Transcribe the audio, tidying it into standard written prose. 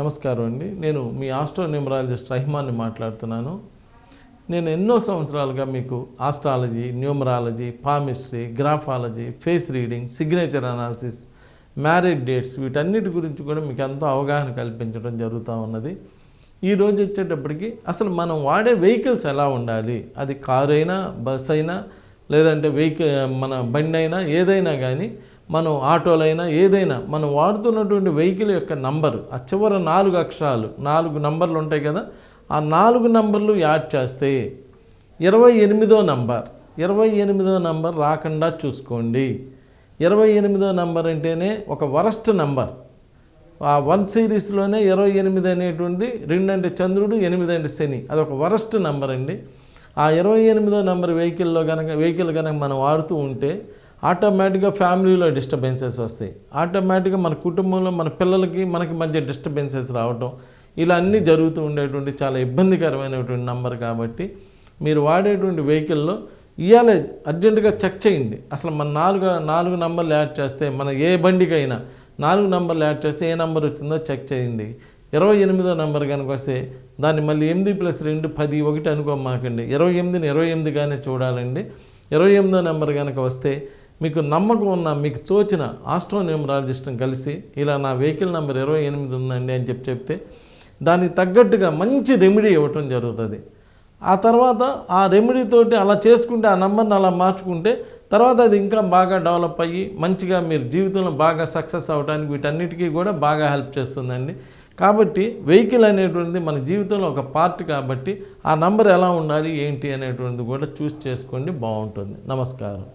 నమస్కారం అండి. నేను మీ ఆస్ట్రోన్యూమరాలజిస్ట్ రహిమాన్ని మాట్లాడుతున్నాను. నేను ఎన్నో సంవత్సరాలుగా మీకు astrology, numerology, palmistry, graphology, face reading, signature analysis, marriage dates వీటన్నిటి గురించి కూడా మీకు ఎంతో అవగాహన కల్పించడం జరుగుతూ ఉన్నది. ఈరోజు వచ్చేటప్పటికి అసలు మనం వాడే వెహికల్స్ ఎలా ఉండాలి, అది కారు అయినా, బస్ అయినా, లేదంటే మన బండి అయినా, ఏదైనా కానీ మనం ఆటోలైనా ఏదైనా మనం వాడుతున్నటువంటి వెహికల్ యొక్క నంబరు, ఆ చివర 4 అక్షరాలు 4 నంబర్లు ఉంటాయి కదా, ఆ 4 నంబర్లు యాడ్ చేస్తే 28వ నంబర్ 28వ నంబర్ రాకుండా చూసుకోండి. 28వ నంబర్ అంటేనే ఒక వరస్ట్ నంబర్. ఆ 1 సిరీస్లోనే 28 అనేటువంటి 2 అంటే చంద్రుడు, 8 అంటే శని, అదొక వరస్ట్ నంబర్ అండి. ఆ 28వ నంబర్ వెహికల్ కనుక మనం వాడుతూ ఉంటే ఆటోమేటిక్గా ఫ్యామిలీలో డిస్టర్బెన్సెస్ వస్తాయి. ఆటోమేటిక్గా మన కుటుంబంలో మన పిల్లలకి మనకి మధ్య డిస్టర్బెన్సెస్ రావటం, ఇలా అన్నీ జరుగుతూ ఉండేటువంటి చాలా ఇబ్బందికరమైనటువంటి నంబర్. కాబట్టి మీరు వాడేటువంటి వెహికల్లో ఇవాళ అర్జెంటుగా చెక్ చేయండి. అసలు మన 4 నంబర్లు యాడ్ చేస్తే, మన ఏ బండికైనా 4 నంబర్లు యాడ్ చేస్తే ఏ నంబర్ వచ్చిందో చెక్ చేయండి. 28వ నంబర్ కనుక వస్తే దాన్ని మళ్ళీ 8 + 2 10 1 అనుకోమాకండి. 28ని 28గానే చూడాలండి. 28వ నెంబర్ కనుక వస్తే మీకు నమ్మకం ఉన్న, మీకు తోచిన ఆస్ట్రోన్యూమరాలజిస్ట్ని కలిసి ఇలా నా వెహికల్ నెంబర్ 28 ఉందండి అని చెప్తే దానికి తగ్గట్టుగా మంచి రెమెడీ ఇవ్వటం జరుగుతుంది. ఆ తర్వాత ఆ రెమెడీతోటి అలా చేసుకుంటే, ఆ నెంబర్ని అలా మార్చుకుంటే తర్వాత అది ఇంకా బాగా డెవలప్ అయ్యి మంచిగా మీరు జీవితంలో బాగా సక్సెస్ అవ్వడానికి వీటన్నిటికీ కూడా బాగా హెల్ప్ చేస్తుందండి. కాబట్టి వెహికల్ అనేటువంటిది మన జీవితంలో ఒక పార్ట్ కాబట్టి ఆ నంబర్ ఎలా ఉండాలి ఏంటి అనేటువంటిది కూడా చూస్ చేసుకోండి, బాగుంటుంది. నమస్కారం.